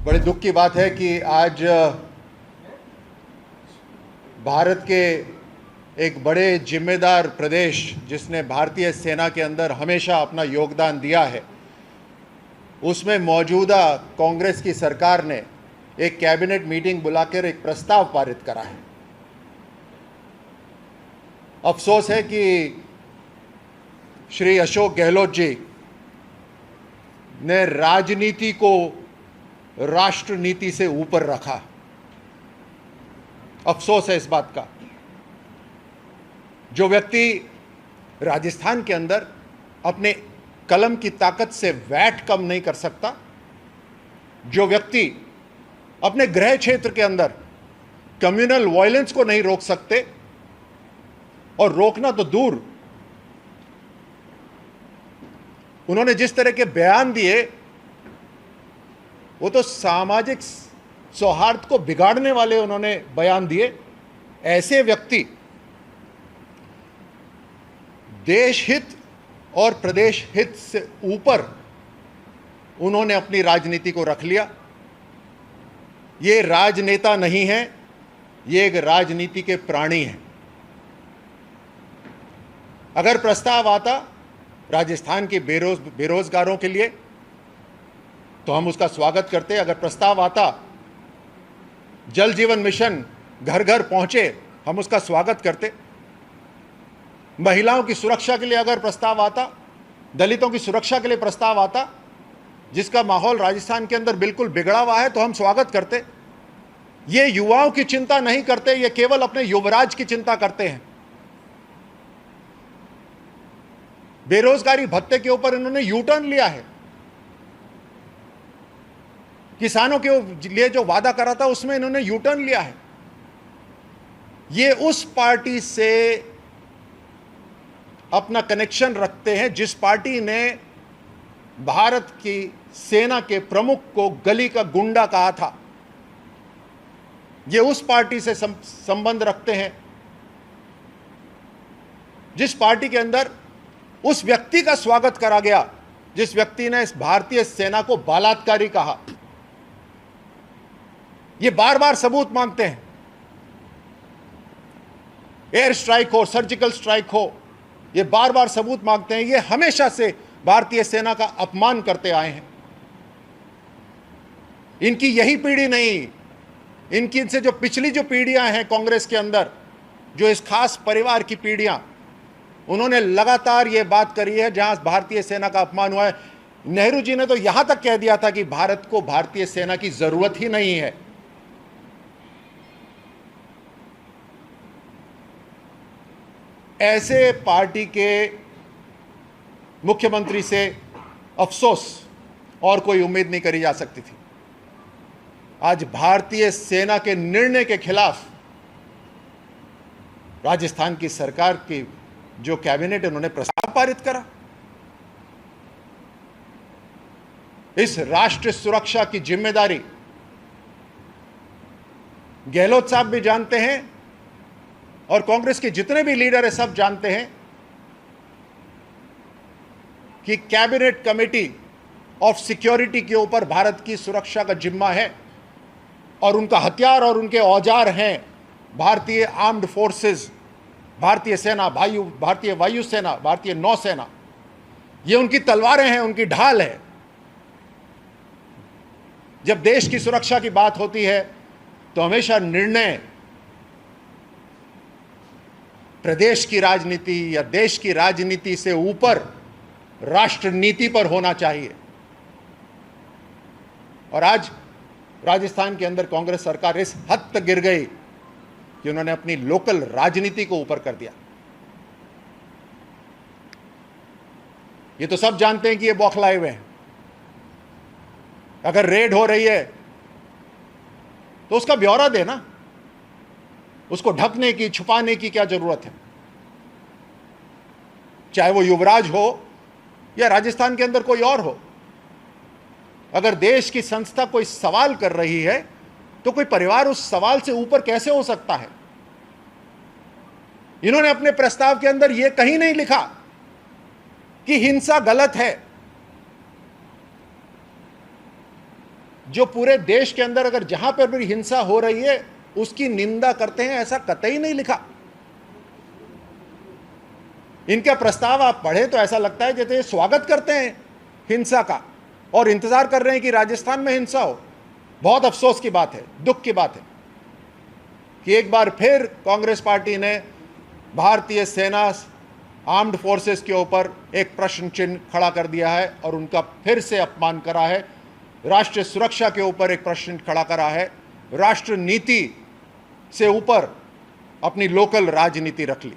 बड़े दुख की बात है कि आज भारत के एक बड़े जिम्मेदार प्रदेश जिसने भारतीय सेना के अंदर हमेशा अपना योगदान दिया है, उसमें मौजूदा कांग्रेस की सरकार ने एक कैबिनेट मीटिंग बुलाकर एक प्रस्ताव पारित करा है। अफसोस है कि श्री अशोक गहलोत जी ने राजनीति को राष्ट्र नीति से ऊपर रखा। अफसोस है इस बात का। जो व्यक्ति राजस्थान के अंदर अपने कलम की ताकत से वैट कम नहीं कर सकता, जो व्यक्ति अपने गृह क्षेत्र के अंदर कम्युनल वायलेंस को नहीं रोक सकते, और रोकना तो दूर, उन्होंने जिस तरह के बयान दिए वो तो सामाजिक सौहार्द को बिगाड़ने वाले उन्होंने बयान दिए। ऐसे व्यक्ति देश हित और प्रदेश हित से ऊपर उन्होंने अपनी राजनीति को रख लिया। ये राजनेता नहीं है, ये एक राजनीति के प्राणी हैं। अगर प्रस्ताव आता राजस्थान के बेरोजगारों के लिए तो हम उसका स्वागत करते। अगर प्रस्ताव आता जल जीवन मिशन घर घर पहुंचे, हम उसका स्वागत करते। महिलाओं की सुरक्षा के लिए अगर प्रस्ताव आता, दलितों की सुरक्षा के लिए प्रस्ताव आता, जिसका माहौल राजस्थान के अंदर बिल्कुल बिगड़ा हुआ है, तो हम स्वागत करते। ये युवाओं की चिंता नहीं करते, ये केवल अपने युवराज की चिंता करते हैं। बेरोजगारी भत्ते के ऊपर इन्होंने यू टर्न लिया है। किसानों के लिए जो वादा करा था उसमें इन्होंने यू टर्न लिया है। ये उस पार्टी से अपना कनेक्शन रखते हैं जिस पार्टी ने भारत की सेना के प्रमुख को गली का गुंडा कहा था। ये उस पार्टी से संबंध रखते हैं जिस पार्टी के अंदर उस व्यक्ति का स्वागत करा गया जिस व्यक्ति ने इस भारतीय सेना को बलात्कारी कहा। ये बार बार सबूत मांगते हैं। एयर स्ट्राइक हो, सर्जिकल स्ट्राइक हो, ये बार बार सबूत मांगते हैं। ये हमेशा से भारतीय सेना का अपमान करते आए हैं। इनकी यही पीढ़ी नहीं, इनकी इनसे जो पिछली जो पीढ़ियां हैं कांग्रेस के अंदर, जो इस खास परिवार की पीढ़ियां, उन्होंने लगातार ये बात करी है जहां भारतीय सेना का अपमान हुआ है। नेहरू जी ने तो यहां तक कह दिया था कि भारत को भारतीय सेना की जरूरत ही नहीं है। ऐसे पार्टी के मुख्यमंत्री से अफसोस और कोई उम्मीद नहीं करी जा सकती थी। आज भारतीय सेना के निर्णय के खिलाफ राजस्थान की सरकार की जो कैबिनेट, उन्होंने प्रस्ताव पारित करा। इस राष्ट्र सुरक्षा की जिम्मेदारी गहलोत साहब भी जानते हैं और कांग्रेस के जितने भी लीडर हैं सब जानते हैं कि कैबिनेट कमेटी ऑफ सिक्योरिटी के ऊपर भारत की सुरक्षा का जिम्मा है, और उनका हथियार और उनके औजार हैं भारतीय आर्म्ड फोर्सेस, भारतीय सेना, भारतीय वायुसेना, भारतीय नौसेना। ये उनकी तलवारें हैं, उनकी ढाल है। जब देश की सुरक्षा की बात होती है तो हमेशा निर्णय प्रदेश की राजनीति या देश की राजनीति से ऊपर राष्ट्र नीति पर होना चाहिए। और आज राजस्थान के अंदर कांग्रेस सरकार इस हद तक गिर गई कि उन्होंने अपनी लोकल राजनीति को ऊपर कर दिया। ये तो सब जानते हैं कि ये बौखलाए हुए हैं। अगर रेड हो रही है तो उसका ब्यौरा देना, उसको ढकने की, छुपाने की क्या जरूरत है? चाहे वो युवराज हो या राजस्थान के अंदर कोई और हो। अगर देश की संस्था कोई सवाल कर रही है तो कोई परिवार उस सवाल से ऊपर कैसे हो सकता है? इन्होंने अपने प्रस्ताव के अंदर यह कहीं नहीं लिखा कि हिंसा गलत है। जो पूरे देश के अंदर अगर जहां पर भी हिंसा हो रही है उसकी निंदा करते हैं, ऐसा कतई नहीं लिखा। इनका प्रस्ताव आप पढ़े तो ऐसा लगता है जैसे ये स्वागत करते हैं हिंसा का और इंतजार कर रहे हैं कि राजस्थान में हिंसा हो। बहुत अफसोस की बात है, दुख की बात है कि एक बार फिर कांग्रेस पार्टी ने भारतीय सेना, आर्म्ड फोर्सेस के ऊपर एक प्रश्न चिन्ह खड़ा कर दिया है और उनका फिर से अपमान करा है। राष्ट्रीय सुरक्षा के ऊपर एक प्रश्न खड़ा करा है, राष्ट्र नीति से ऊपर अपनी लोकल राजनीति रख ली।